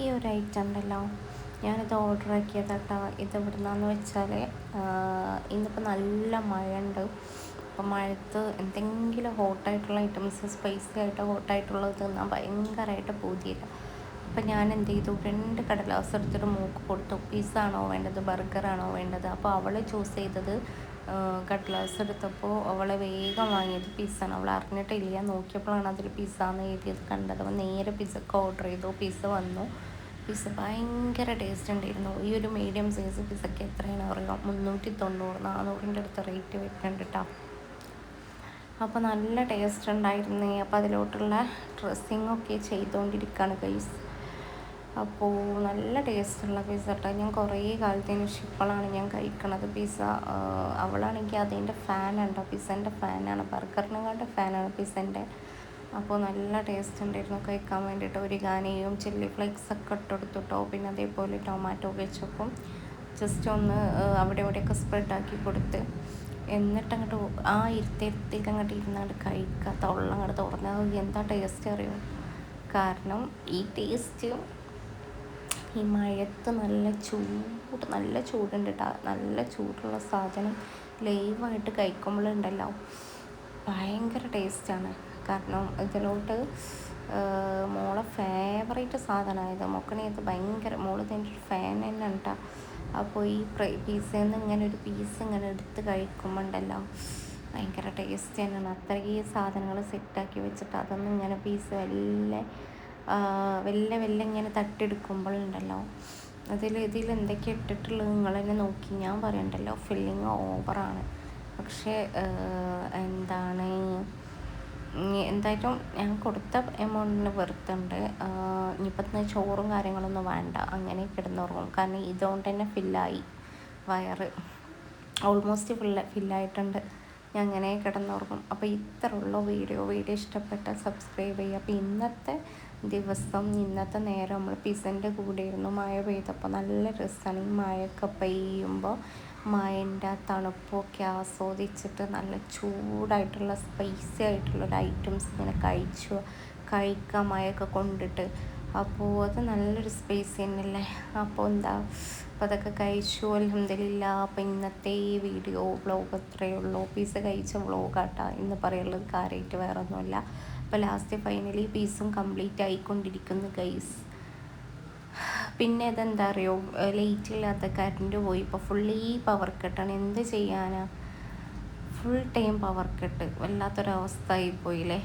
ഈ ഒരു ഐറ്റം ഉണ്ടല്ലോ, ഞാനിത് ഓർഡർ ആക്കിയത് കേട്ടോ. ഇത് എവിടുന്നാന്ന് വെച്ചാൽ ഇന്നിപ്പോൾ നല്ല മഴ ഉണ്ട്. അപ്പോൾ മഴത്ത് എന്തെങ്കിലും ഹോട്ടായിട്ടുള്ള ഐറ്റംസ്, സ്പൈസി ആയിട്ട് ഹോട്ടായിട്ടുള്ളത് തിന്നാൻ ഭയങ്കരമായിട്ട് പൂതിയില്ല. അപ്പം ഞാൻ എന്ത് ചെയ്തു, 2 കടലാസ് എടുത്തിട്ട് മൂക്ക് കൊടുത്തു. പിസ്സാണോ വേണ്ടത്, ബർഗറാണോ വേണ്ടത്? അപ്പോൾ അവൾ ചൂസ് ചെയ്തത് കടലാസ് എടുത്തപ്പോൾ അവൾ വേഗം വാങ്ങിയത് പിസ്സാണ്. അവൾ അറിഞ്ഞിട്ടില്ല, നോക്കിയപ്പോഴാണ് അതിൽ പിസ്സാന്ന് എഴുതിയത് കണ്ടത്. അപ്പോൾ നേരെ പിസ്സക്ക് ഓർഡർ ചെയ്തു. പിസ്സ വന്നു. പിസ്സ ഭയങ്കര ടേസ്റ്റ് ഉണ്ടായിരുന്നു. ഈ ഒരു മീഡിയം സൈസ് പിസ്സയ്ക്ക് എത്രയാണ് അറിയാം, 390, 400ൻ്റെ അടുത്ത് റേറ്റ് വരുന്നുണ്ട് കേട്ടോ. അപ്പോൾ നല്ല ടേസ്റ്റ് ഉണ്ടായിരുന്നു. അപ്പോൾ അതിലോട്ടുള്ള ഡ്രസ്സിങ്ങൊക്കെ ചെയ്തുകൊണ്ടിരിക്കുകയാണ് ഗൈസ്. അപ്പോൾ നല്ല ടേസ്റ്റുള്ള പിസ്സ കേട്ടോ. ഞാൻ കുറേ കാലത്തിന് ശേഷം ഇപ്പോഴാണ് ഞാൻ കഴിക്കണത് പിസ്സ. അവളാണെങ്കിൽ അതിൻ്റെ ഫാനുണ്ടോ, പിസ്സൻ്റെ ഫാനാണ്. ബർഗറിനെക്കാട്ട് ഫാനാണ് പിസ്സൻ്റെ. അപ്പോൾ നല്ല ടേസ്റ്റ് ഉണ്ടായിരുന്നു കഴിക്കാൻ വേണ്ടിയിട്ട്. ഒരു ഗാനയും ചില്ലി ഫ്ലേക്സ് ഒക്കെ ഇട്ടെടുത്തിട്ടോ. പിന്നെ അതേപോലെ ടൊമാറ്റോ കെച്ചപ്പും ജസ്റ്റ് ഒന്ന് അവിടെ ഇവിടെയൊക്കെ സ്പ്രെഡാക്കി കൊടുത്ത്, എന്നിട്ട് അങ്ങോട്ട് ആ ഇരുത്തിയിൽ അങ്ങോട്ട് ഇരുന്നങ്ങോട്ട് കഴിക്കുക. തൊള്ളങ്ങോട്ട് തുറന്നത് എന്താ ടേസ്റ്റ് അറിയും. കാരണം ഈ ടേസ്റ്റ് ഈ മഴയത്ത് നല്ല ചൂടുണ്ട് കേട്ടോ. നല്ല ചൂടുള്ള സാധനം ലൈവായിട്ട് കഴിക്കുമ്പോഴുണ്ടല്ലോ ഭയങ്കര ടേസ്റ്റാണ്. കാരണം ഇതിലോട്ട് മോളെ ഫേവറേറ്റ് സാധനമായത് മൊക്കണേത് ഭയങ്കര, മോള് ഇതിൻ്റെ ഒരു ഫാൻ തന്നെ കേട്ടോ. അപ്പോൾ ഈ പീസയിൽ നിന്ന് ഇങ്ങനെ ഒരു പീസ് ഇങ്ങനെ എടുത്ത് കഴിക്കുമ്പോണ്ടല്ലോ ഭയങ്കര ടേസ്റ്റ് തന്നെയാണ്. അത്രയും സാധനങ്ങൾ സെറ്റാക്കി വെച്ചിട്ട് അതൊന്നും ഇങ്ങനെ പീസ് വല്ല ഇങ്ങനെ തട്ടിയെടുക്കുമ്പോഴുണ്ടല്ലോ ഇതിൽ എന്തൊക്കെ ഇട്ടിട്ടുള്ളത് നിങ്ങൾ തന്നെ നോക്കി. ഞാൻ പറയണ്ടല്ലോ, ഫില്ലിങ് ഓവറാണ്. പക്ഷേ എന്തായാലും ഞാൻ കൊടുത്ത എമൗണ്ടിന് വെറുത്തുണ്ട്. ഇനിയിപ്പം ചോറും കാര്യങ്ങളൊന്നും വേണ്ട, അങ്ങനെ കിടന്നുറങ്ങും. കാരണം ഇതുകൊണ്ട് തന്നെ ഫില്ലായി, വയറ് ഓൾമോസ്റ്റ് ഫില്ലായിട്ടുണ്ട്. ഞാൻ അങ്ങനെ കിടന്നുറങ്ങും. അപ്പോൾ ഇത്രയുള്ള വീഡിയോ ഇഷ്ടപ്പെട്ടാൽ സബ്സ്ക്രൈബ് ചെയ്യുക. അപ്പോൾ ഇന്നത്തെ ദിവസം, ഇന്നത്തെ നേരം നമ്മൾ പിസ്സൻ്റെ കൂടെ ഇരുന്നു. മഴ പെയ്തപ്പോൾ നല്ല രസമാണ്. ഈ മഴയൊക്കെ പെയ്യുമ്പോൾ മഴൻ്റെ ആ തണുപ്പൊക്കെ ആസ്വദിച്ചിട്ട് നല്ല ചൂടായിട്ടുള്ള സ്പൈസി ആയിട്ടുള്ളൊരു ഐറ്റംസ് ഇങ്ങനെ കഴിക്കാം മഴയൊക്കെ കൊണ്ടിട്ട്. അപ്പോൾ അത് നല്ലൊരു സ്പൈസി തന്നെയല്ലേ. അപ്പോൾ അപ്പോൾ അതൊക്കെ കഴിച്ചു, അൽഹംദുലില്ലാ. അപ്പോൾ ഇന്നത്തെ ഈ വീഡിയോ വ്ളോഗ് അത്രയേ ഉള്ളൂ. പിസ്സ കഴിച്ച വ്ളോഗാട്ടാ ഇന്ന് പറയുള്ളത്. കാര്യമായിട്ട് വേറെ ഒന്നുമില്ല. അപ്പോൾ ലാസ്റ്റ് ഫൈനലി പീസും കംപ്ലീറ്റ് ആയിക്കൊണ്ടിരിക്കുന്നു ഗൈസ്. പിന്നെ ഇതെന്താ അറിയോ, ലൈറ്റില്ലാത്ത കറണ്ട് പോയി. ഇപ്പോൾ ഫുള്ളി പവർ കട്ടാണ്. എന്ത് ചെയ്യാനാ, ഫുൾ ടൈം പവർ കട്ട്. വല്ലാത്തൊരവസ്ഥ ആയിപ്പോയില്ലേ.